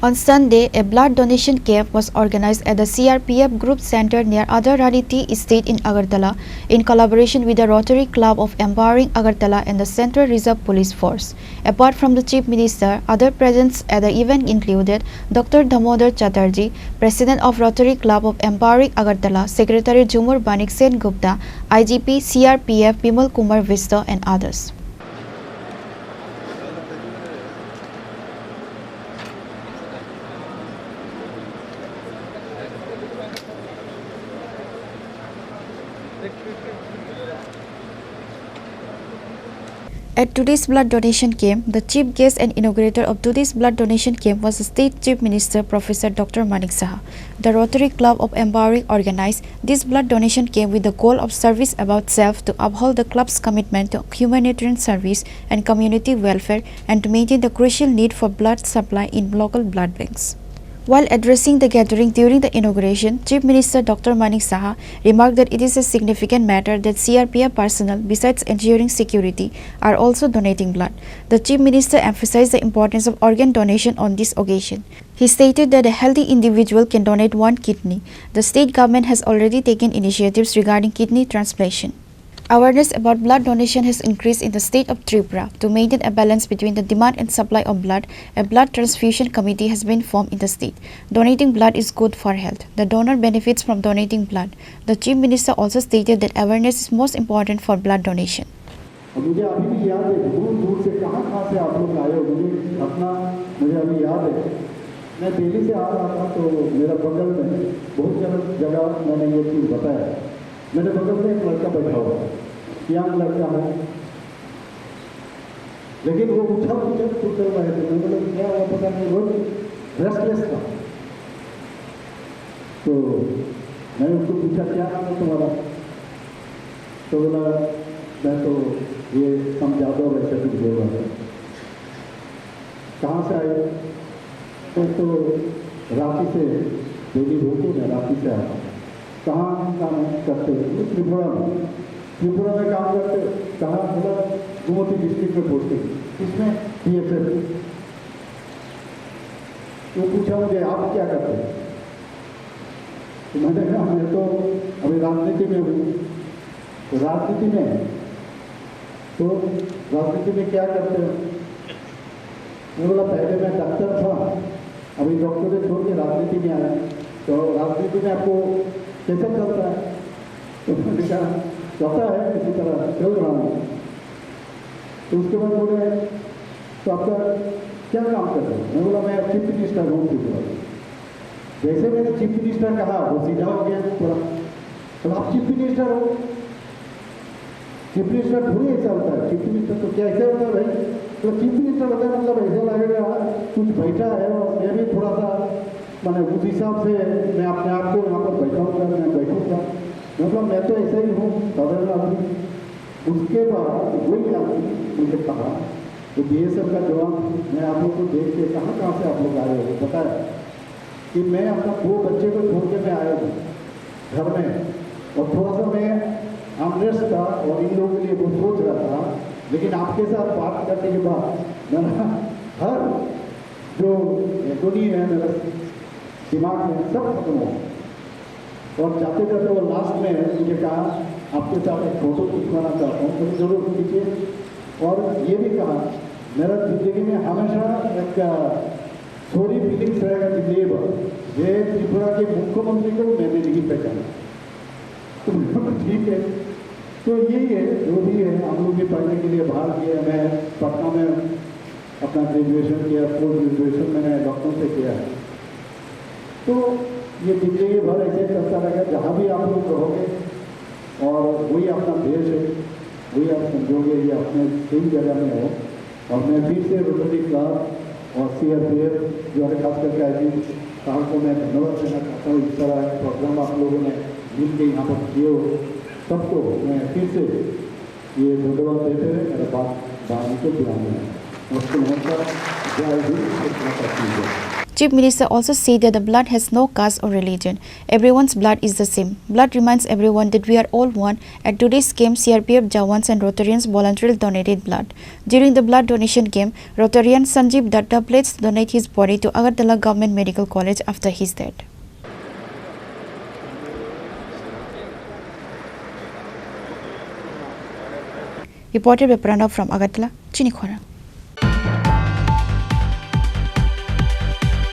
On Sunday, a blood donation camp was organized at the CRPF Group Center near Agartala Estate in Agartala in collaboration with the Rotary Club of Empowering Agartala and the Central Reserve Police Force. Apart from the Chief Minister, other presents at the event included Dr. Damodar Chatterjee, President of Rotary Club of Empowering Agartala, Secretary Jumur Banik Sen Gupta, IGP, CRPF Bimal Kumar Vista and others. At today's blood donation camp, the chief guest and inaugurator of today's blood donation camp was the State Chief Minister Professor Dr. Manik Saha. The Rotary Club of Empowering organized this blood donation camp with the goal of service about self to uphold the club's commitment to humanitarian service and community welfare and to maintain the crucial need for blood supply in local blood banks. While addressing the gathering during the inauguration, Chief Minister Dr. Manik Saha remarked that it is a significant matter that CRPF personnel, besides ensuring security, are also donating blood. The Chief Minister emphasized the importance of organ donation on this occasion. He stated that a healthy individual can donate one kidney. The state government has already taken initiatives regarding kidney transplantation. Awareness about blood donation has increased in the state of Tripura. To maintain a balance between the demand and supply of blood, a blood transfusion committee has been formed in the state. Donating blood is good for health. The donor benefits from donating blood. The Chief Minister also stated that awareness is most important for blood donation. मुझे अभी भी याद है, दूर से कहाँ से आप लोग आए हो, मुझे अभी याद है। मैं दिल्ली से आ रहा था तो मेरा बगल में बहुत जगह मैंने ये चीज़ बताया। मेरे बगल में एक लड़का बैठा हुआ, यंग लड़का है, लेकिन वो उछल रहे थे। मैंने बोला क्या हुआ पता नहीं, वो रेस्टलेस था। तो मैंने उसको पूछा क्या नाम है तुम्हारा, तो बोला मैं तो ये समझाता हूँ वैसे कुछ बोल रहा है। कहाँ से आए, तो रांची से, दिल्ली होके मैं रांची से आया। कहाँ काम करते हो? त्रिपुरा में काम करते हो। कहाँ? बोला गोमती डिस्ट्रिक्ट में पोस्टिंग। इसमें PFF। तो पूछा मुझे आप क्या करते हो? तो मैंने कहा मैं तो अभी राजनीति में हूँ। तो राजनीति में क्या करते हो? मैं बोला पहले मैं डॉक्टर था, अभी डॉक्टर से छोड़ के राजनीति में आया। तो राजनीति में आपको कैसे चलता है? तो मैंने कहा चलता है इसी तरह चल रहा हूँ। तो उसके बाद बोले तो आपका क्या काम कर रहे हो? मैं बोला मैं चीफ मिनिस्टर हूँ त्रिपुरा। जैसे मैंने चीफ मिनिस्टर कहा वो सीधा हो गया पूरा। तो आप चीफ मिनिस्टर हो? चीफ मिनिस्टर थोड़ी ऐसा होता है। चीफ मिनिस्टर तो क्या ऐसे होता है भाई? तो चीफ मिनिस्टर होता है मतलब ऐसा लगेगा कुछ बैठा है और मैं भी थोड़ा सा मैंने उस हिसाब से मैं अपने आप को यहाँ पर बैठाऊँगा, मैं बैठूँगा। मतलब मैं तो ऐसा ही हूँ साधारण आदमी। उसके बाद वही आदमी मुझे कहा तो BSF का जवाब मैं आप लोग को देख के कहाँ से आप लोग आए हो बताया कि मैं अपना 2 बच्चे को छोड़ के मैं आया हूँ घर में, और थोड़ा सा मैं अनरेस्ट था और इन लोगों के लिए वो सोच रहा था। लेकिन आपके साथ बात करने के बाद मेरा हर जो एटोनी है मेरा दिमाग में सब खत्म हो। और जाते जाते वो लास्ट में मुझे कहा आपके साथ एक फोटो खिंचवाना चाहता हूँ, तो जरूर खींचिए। और ये भी कहा मेरा जिंदगी में हमेशा एक सॉरी फीलिंग्स रहेगा जिंदगी ये त्रिपुरा के मुख्यमंत्री को मैंने नहीं पहचाना। तो ठीक है, तो यही है जो भी है। हम लोग भी पढ़ने के लिए बाहर गए। मैं पटना में अपना ग्रेजुएशन किया, पोस्ट ग्रेजुएशन मैंने डॉक्टर से किया है। तो ये जिंदगी भर ऐसे चलता रहेगा जहाँ भी आप लोग रहोगे, और वही अपना देश है, वही आप समझोगे ये अपने सही जगह में हो। और मैं फिर से रोटरी क्लब और CRPF जो है खास करके IGP साहब को मैं धन्यवाद देना चाहता हूँ। इस तरह प्रोग्राम आप लोगों ने मिल के यहाँ पर किए हो, सबको मैं फिर से ये धन्यवाद देते हुए मेरा बात को बुलाना है। नमस्कार, जय Hind. Chief Minister also said that the blood has no caste or religion. Everyone's blood is the same. Blood reminds everyone that we are all one. At today's camp, CRPF Jawans and Rotarians voluntarily donated blood. During the blood donation camp, Rotarian Sanjeev Datta pledged to donate his body to Agartala Government Medical College after his death. Reported by Pranav from Agartala, Chini Khorang.